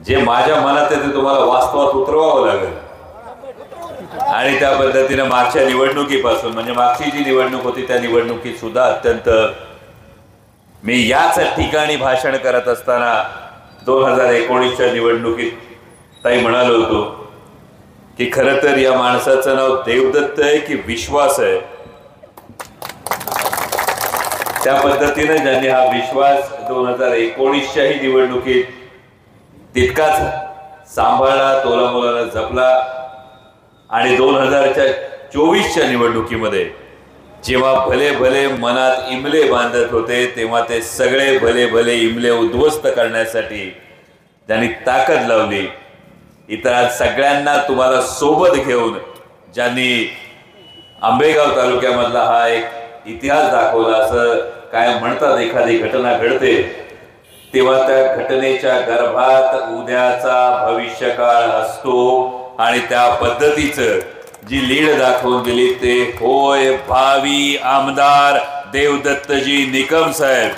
जे माझ्या मनात आहे ते तुम्हाला वास्तवात उतरवावं लागेल आणि त्या पद्धतीने मागच्या निवडणुकीपासून म्हणजे मागची जी निवडणूक होती त्या निवडणुकीत सुद्धा अत्यंत मी याच ठिकाणी भाषण करत असताना 2019च्या निवडणुकीत ताई म्हणालो होतो की खरं तर या माणसाचं नाव देवदत्त आहे की विश्वास आहे। त्या पद्धतीने ज्यांनी हा विश्वास 2019च्या ही निवडणुकीत तितकाच सांभाळला, तोलामोलानं जपला आणि 2024च्या निवडणुकीमध्ये जेव्हा भले भले मनात इमले बांधत होते तेव्हा ते सगळे भले भले इमले उद्ध्वस्त करण्यासाठी ज्यांनी ताकद लावली, इतर सगळ्यांना तुम्हाला सोबत घेऊन ज्यांनी आंबेगाव तालुक्यामधला हा एक इतिहास दाखवला। असं काय म्हणतात, एखादी घटना घडते तेव्हा त्या घटनेच्या गर्भात उद्याचा भविष्यकाळ असतो आणि त्या पद्धतीचं जी लीड दाखवून दिली ते होय भावी आमदार देवदत्तजी निकम साहेब।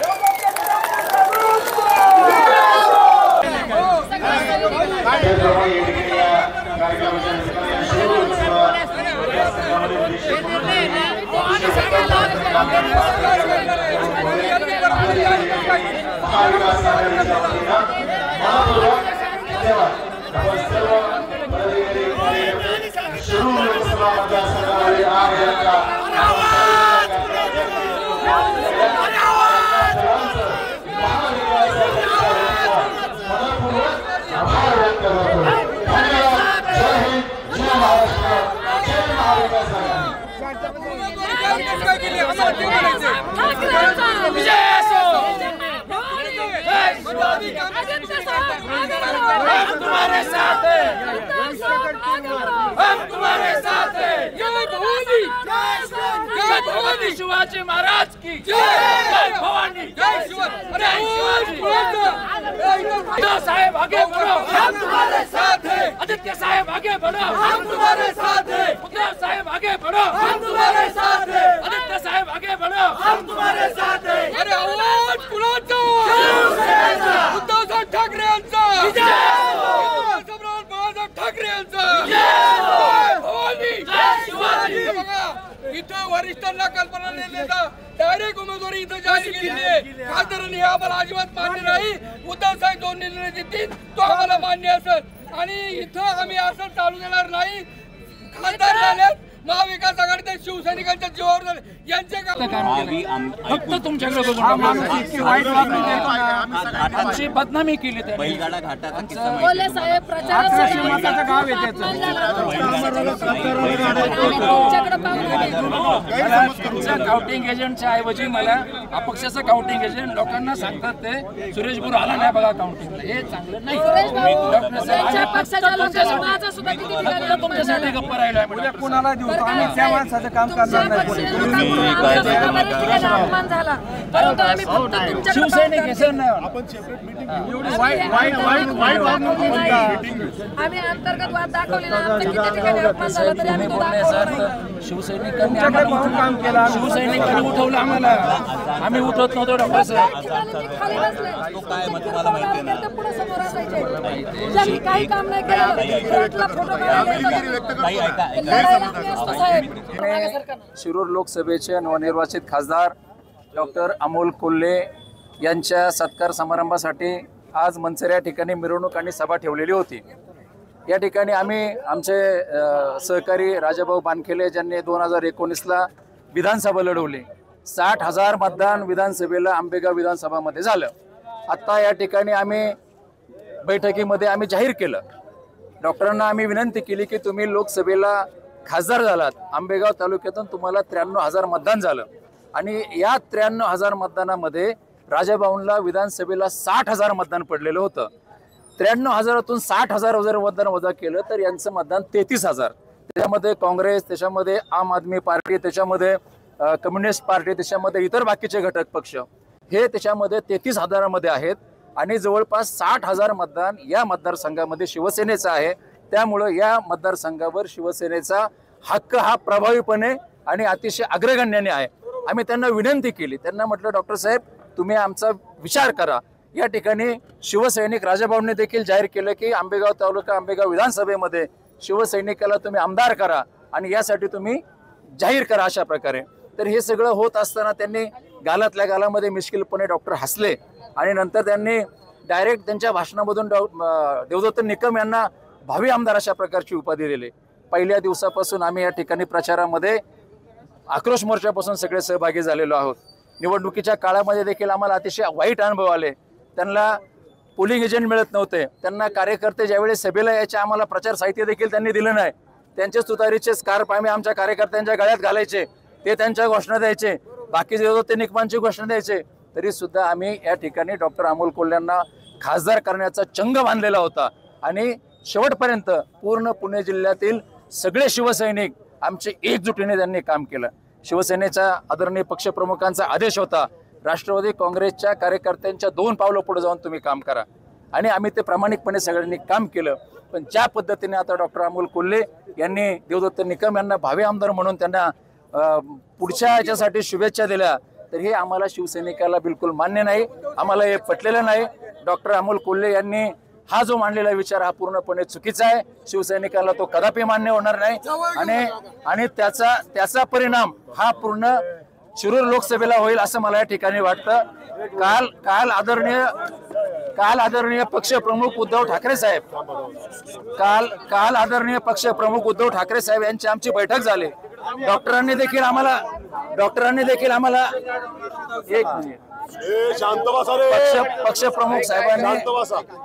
शिवाजी महाराज की जय, भवानी जय शिवाजी साहेब आगे बढ़ो, हम तुम्हारे साथ हैं। आदित्य साहेब आगे बढ़ो, हम तुम्हारे साथ हैं। उद्धव साहेब आगे बढ़ो, हम तुम्हारे साथ हैं। आदित्य साहेब आगे बढ़ो, हम तुम्हारे साथ हैं। अरे आवाज कुणाचा? उद्धव साहेब ठाकरे यांचा सम्राट बाळासाहेब ठाकरे यांचा भवानी जय शिवाजी। इथं वरिष्ठांना कल्पना नाही देता डायरेक्ट उमेदवारी इथं जाहीर केली आहे। खासदारांनी आम्हाला अजिबात मान्य नाही। उद्धव साहेब दोन निर्णय देतील तो आम्हाला मान्य असेल आणि इथं आम्ही असं चालू देणार नाही। खासदार झाले महाविकास आघाडीच्या शिवसैनिकांच्या जीवावर झाले यांचे फक्त तुमच्याकडे आमची बदनामी केली बैलगाडा घाटाचा बोले साहेब काउंटिंग एजंटच्या ऐवजी मला अपक्षाचा काउंटिंग एजंट लोकांना सांगतात ते सुरेश बुर आला नाही बघा काउंटिंगला, हे चांगलं नाही। तुमच्यासाठी गप्पा राहिला म्हणजे कोणाला देऊ आम्ही त्या माणसाचं काम करणार नाही। शिवसैनिक आपण सेपरेट मीटिंग एवढी वाईट आम्ही अंतर्गत वाद दाखवले ना आमच्या किती ठिकाणी अपमान झाला तरी आम्ही बोलले सर शिवसैनिकांनी आम्हाला काम केलं, शिवसैनिकांनी उठवलं आम्हाला, आम्ही उठवत नव्हतो डॉक्टर साहेब। तो काय मत तुम्हाला माहिती आहे ना पुढे समोर असायचे काही काम नाही केलं फोटो शिरूर लोकसभेचे नवनिर्वाचित खासदार डॉक्टर अमोल कोल्हे यांच्या सत्कार समारंभासाठी आज मनसर या ठिकाणी मिरवणूक आणि सभा ठेवलेली होती। या ठिकाणी आम्ही आमचे सहकारी राजाभाऊ बानखेले ज्यांनी 2019ला विधानसभा लढवली, 60,000 मतदान विधानसभेला आंबेगाव विधानसभामध्ये झालं। आता या ठिकाणी आम्ही बैठकीमध्ये आम्ही जाहीर केलं, डॉक्टरांना आम्ही विनंती केली की तुम्ही लोकसभेला खासदार झालात, आंबेगाव तालुक्यातून तुम्हाला 93,000 मतदान झालं आणि या 93,000 मतदानामध्ये राजाभाऊंना विधानसभेला 60,000 मतदान पडलेलं होतं। 93,000तून 60,000 जर मतदान वजा केलं तर यांचं मतदान 33,000। त्याच्यामध्ये काँग्रेस, त्याच्यामध्ये आम आदमी पार्टी, त्याच्यामध्ये कम्युनिस्ट पार्टी, त्याच्यामध्ये इतर बाकीचे घटक पक्ष हे त्याच्यामध्ये 33,000मध्ये आहेत आणि जवळपास 60,000 मतदान या मतदारसंघामध्ये शिवसेनेचं आहे। त्यामुळे या मतदारसंघावर शिवसेनेचा हक्क हा प्रभावीपणे आणि अतिशय अग्रगण्याने आहे। आम्ही त्यांना विनंती केली, त्यांना म्हटलं डॉक्टर साहेब तुम्ही आमचा विचार करा या ठिकाणी शिवसैनिक राजाभाऊंनी देखील जाहीर केलं की आंबेगाव तालुका आंबेगाव विधानसभेमध्ये शिवसैनिकाला तुम्ही आमदार करा आणि यासाठी तुम्ही जाहीर करा अशा प्रकारे। तर हे सगळं होत असताना त्यांनी गालातल्या गालामध्ये मिश्किलपणे डॉक्टर हसले आणि नंतर त्यांनी डायरेक्ट त्यांच्या भाषणामधून देवदत्त निकम यांना भावी आमदार अशा प्रकारची उपाधी दिली। पहिल्या दिवसापासून आम्ही या ठिकाणी प्रचारामध्ये आक्रोश मोर्चापासून सगळे सहभागी झालेलो आहोत। निवडणुकीच्या काळामध्ये देखील आम्हाला अतिशय वाईट अनुभव आले। त्यांना पोलिंग एजंट मिळत नव्हते, त्यांना कार्यकर्ते ज्यावेळेस सभेला यायचे आम्हाला प्रचार साहित्य देखील त्यांनी दिलं नाही। त्यांचे तुतारीचे स्कार्फ आम्ही आमच्या कार्यकर्त्यांच्या गळ्यात घालायचे, ते त्यांच्या घोषणा द्यायचे, बाकीचे ते निकमांची घोषणा द्यायचे, तरी सुद्धा आम्ही या ठिकाणी डॉक्टर अमोल कोल्हेंना खासदार करण्याचा चंग बांधलेला होता। आणि शेवटपर्यंत पूर्ण पुणे जिल्ह्यातील सगळे शिवसैनिक आमचे एकजुटीने त्यांनी काम केलं। शिवसेनेचा आदरणीय पक्षप्रमुखांचा आदेश होता, राष्ट्रवादी काँग्रेसच्या कार्यकर्त्यांच्या 2 पावलं पुढे जाऊन तुम्ही काम करा, आणि आम्ही ते प्रामाणिकपणे सगळ्यांनी काम केलं। पण ज्या पद्धतीने आता डॉक्टर अमोल कोल्हे यांनी देवदत्त निकम यांना भावी आमदार म्हणून त्यांना पुढच्या याच्यासाठी शुभेच्छा दिल्या, तर हे आम्हाला शिवसैनिकाला बिलकुल मान्य नाही, आम्हाला हे पटलेलं नाही। डॉक्टर अमोल कोल्हे यांनी हा जो मांडलेला विचार हा पूर्णपणे चुकीचा आहे, शिवसैनिकाला तो कदापि मान्य होणार नाही आणि त्याचा परिणाम हा पूर्ण शिरूर लोकसभेला होईल असं मला या ठिकाणी वाटतं। काल आदरणीय पक्षप्रमुख उद्धव ठाकरे साहेब आदरणीय पक्षप्रमुख उद्धव ठाकरे साहेब यांची आमची बैठक झाली। डॉक्टरांनी देखील आम्हाला एक मिनिट पक्षप्रमुख साहेबांनी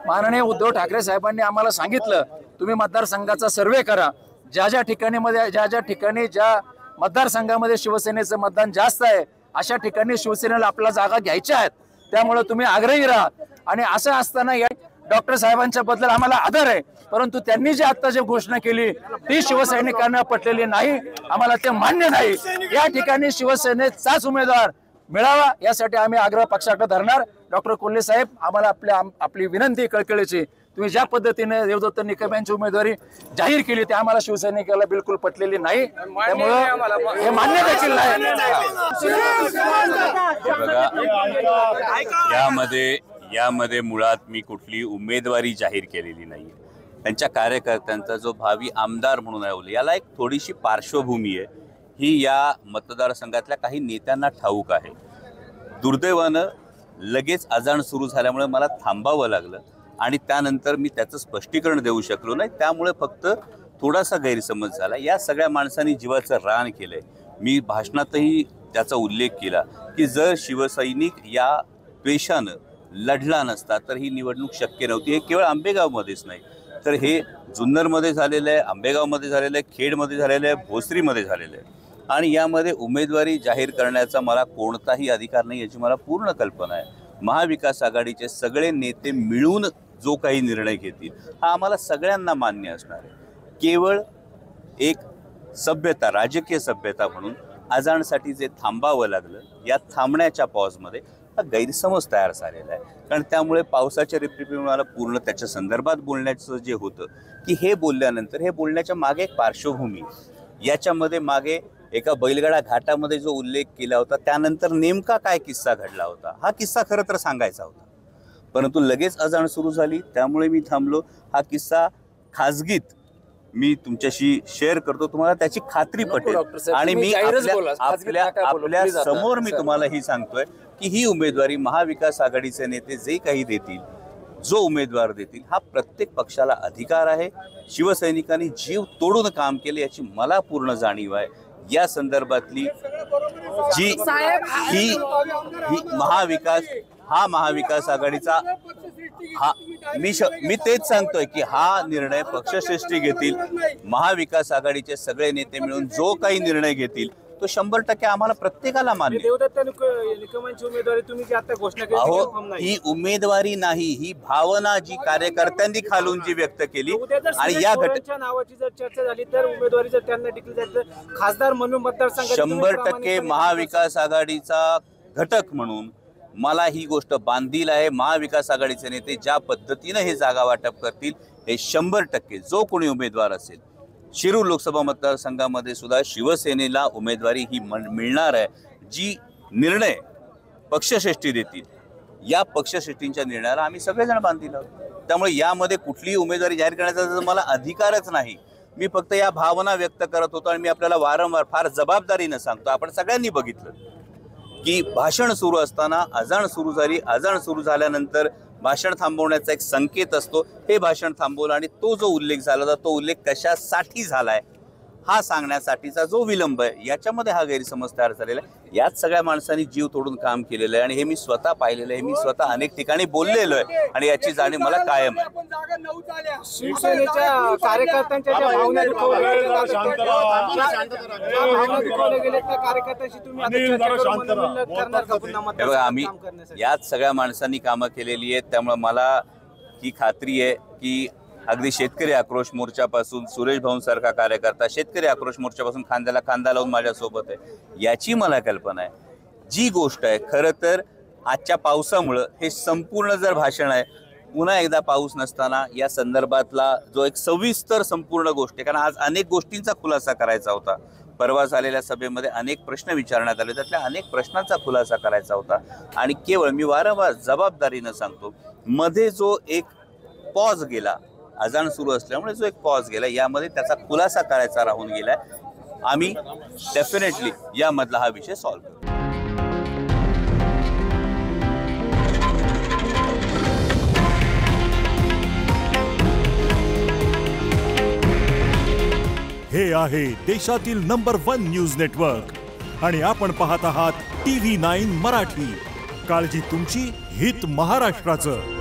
माननीय उद्धव ठाकरे साहेबांनी आम्हाला सांगितलं, तुम्ही मतदारसंघाचा सर्वे करा, ज्या ठिकाणी ज्या मतदारसंघामध्ये शिवसेनेचं मतदान जास्त आहे अशा ठिकाणी शिवसेनेला आपल्या जागा घ्यायच्या आहेत, त्यामुळे तुम्ही आग्रही राहा। आणि असं असताना या डॉक्टर साहेबांच्या बद्दल आम्हाला आदर आहे, परंतु त्यांनी जी आता जी घोषणा केली ती शिवसैनिकांना पटलेली नाही, आम्हाला ते मान्य नाही। या ठिकाणी शिवसेनेचाच उमेदवार मिळावा यासाठी आम्ही आग्रह पक्षाकडे धरणार। डॉक्टर कोल्हे साहेब, आम्हाला आपली विनंती कळकळीची, तुम्ही ज्या पद्धतीने देवदत्त निकम यांची उमेदवारी जाहीर केली ते आम्हाला शिवसैनिकाला बिलकुल पटलेली नाही, त्यामुळे हे मान्य देखील नाही। यामध्ये मुळात मी कुठली उमेदवारी जाहीर केलेली नाही। त्यांच्या कार्यकर्त्यांचा जो भावी आमदार म्हणून आहे याला एक थोडीशी पार्श्वभूमी आहे, ही या मतदारसंघातल्या काही नेत्यांना ठाऊक आहे। दुर्दैवानं लगेच अजाण सुरू झाल्यामुळे मला थांबावं लागलं आणि त्यानंतर मी त्याचं स्पष्टीकरण देऊ शकलो नाही, त्यामुळे फक्त थोडासा गैरसमज झाला। या सगळ्या माणसांनी जीवाचं रान केलंय। मी भाषणातही त्याचा उल्लेख केला की जर शिवसैनिक या पेशानं लढला नसता तर ही निवडणूक शक्य नव्हती। हे केवळ आंबेगावमध्येच नाही तर हे जुन्नरमध्ये झालेलं आहे, आंबेगावमध्ये झालेलं आहे, खेडमध्ये झालेलं आहे, भोसरीमध्ये झालेलं आहे, आणि यामध्ये उमेदवारी जाहीर करण्याचा मला कोणताही अधिकार नाही याची मला पूर्ण कल्पना आहे। महाविकास आघाडीचे सगळे नेते मिळून जो काही निर्णय घेतील हा आम्हाला सगळ्यांना मान्य असणार आहे। केवळ एक सभ्यता, राजकीय सभ्यता म्हणून अजाणसाठी जे थांबावं लागलं, या थांबण्याच्या पॉजमध्ये हा गैरसमज तयार झालेला आहे। कारण त्यामुळे पावसाच्या रिपरिपी मला पूर्ण त्याच्या संदर्भात बोलण्याचं जे होतं की हे बोलल्यानंतर हे बोलण्याच्या मागे एक पार्श्वभूमी, याच्यामध्ये मागे एका बैलगाडा घाटामध्ये जो उल्लेख केला होता त्यानंतर नेमका काय किस्सा घडला होता, हा किस्सा खरं तर सांगायचा होता, परंतु लगेच अजाण सुरू झाली त्यामुळे मी थांबलो। हा किस्सा खाजगीत मी तुमच्याशी शेअर करतो, तुम्हाला त्याची खात्री पटेल। आणि मी आपल्या समोर मी तुम्हाला ही सांगतोय की ही उमेदवारी महाविकास आघाडीचे नेते जे काही देतील, जो उमेदवार देतील, हा प्रत्येक पक्षाला अधिकार आहे। शिवसैनिकांनी जीव तोडून काम केले याची मला पूर्ण जाणीव आहे। या संदर्भातली जी ही महाविकास आघाडीचा मी तेच सांगतोय की हा निर्णय पक्षश्रेष्ठी घेतील। महाविकास आघाडीचे सगळे नेते मिळून जो काही निर्णय घेतील तो 100% आम्हाला प्रत्येकाला मान्य। देवदत्त निकमांची उमेदवारी तुम्ही जी आता घोषणा केली ही उमेदवारी नाही, ही भावना जी कार्यकर्त्यांनी खालून जी व्यक्त केली, आणि या घटनेच्या नावाची जर चर्चा झाली तर उमेदवारी जर त्यांना डिक्लेअर झाली तर खासदार म्हणून मतदारसंघात 100% महाविकास आघाडीचा घटक म्हणून मला ही गोष्ट बांधील आहे। महाविकास आघाडीचे नेते ज्या पद्धतीने हे जागा वाटप करतील हे 100% जो कोणी उमेदवार असेल, शिरूर लोकसभा मतदारसंघामध्ये सुद्धा शिवसेनेला उमेदवारी ही मिळणार आहे। जी निर्णय पक्षश्रेष्ठी देतील या पक्षश्रेष्ठींच्या निर्णयाला आम्ही सगळेजण बांधील आहोत. त्यामुळे यामध्ये कुठलीही उमेदवारी जाहीर करण्याचा मला अधिकारच नाही. मी फक्त या भावना व्यक्त करत होतो आणि मी आपल्याला वारंवार फार जबाबदारीनं सांगतो. आपण सगळ्यांनी बघितलं की भाषण सुरू असताना अजाण सुरू झाली. अजाण सुरू झाल्यानंतर भाषण थांबवण्याचा एक संकेत असतो. हे भाषण थांबवलं आणि तो जो उल्लेख झाला होता तो उल्लेख कशासाठी झालाय हा सांगण्यासाठीचा जो विलंब आहे याच्यामध्ये हा गैरसमज तयार झालेला आहे. याच सगळ्या माणसांनी जीव तोडून काम केलेलं आहे आणि हे मी स्वतः पाहिलेलं आहे. मी स्वतः अनेक ठिकाणी बोललेलो आहे आणि याची जाणीव मला कायम आहे. शिवसेनेच्या कार्यकर्त्यांच्या ज्या भावना दुखावल्या गेल्या त्या कार्यकर्त्यांशी तुम्ही आता चर्चा करून मनोमिलन करणार का पुन्हा हे बघा, आम्ही याच सगळ्या माणसांनी कामं केलेली आहेत. त्यामुळे मला ही खात्री आहे की अगदी शेतकरी आक्रोश मोर्चापासून सुरेश भाऊंसारखा कार्यकर्ता शेतकरी आक्रोश मोर्चापासून खांद्याला खांदा लावून माझ्यासोबत आहे. याची मला कल्पना आहे. जी गोष्ट आहे खरं तर आजच्या पावसामुळं हे संपूर्ण जर भाषण आहे पुन्हा एकदा पाऊस नसताना या संदर्भातला जो एक सविस्तर संपूर्ण गोष्ट आहे, कारण आज अनेक गोष्टींचा खुलासा करायचा होता. परवा झालेल्या सभेमध्ये अनेक प्रश्न विचारण्यात आले, त्यातल्या अनेक प्रश्नांचा खुलासा करायचा होता आणि केवळ मी वारंवार जबाबदारीनं सांगतो मध्ये जो एक पॉज गेला, अजाण सुरू असल्यामुळे जो एक पॉज गेला यामध्ये त्याचा खुलासा करायचा राहून गेलाय. आम्ही डेफिनेटली यामधला हा विषय सॉल्व्ह करू. हे आहे देशातील नंबर 1 न्यूज नेटवर्क आणि आपण पाहत आहात TV9 मराठी. काळजी तुमची, हित महाराष्ट्राचं.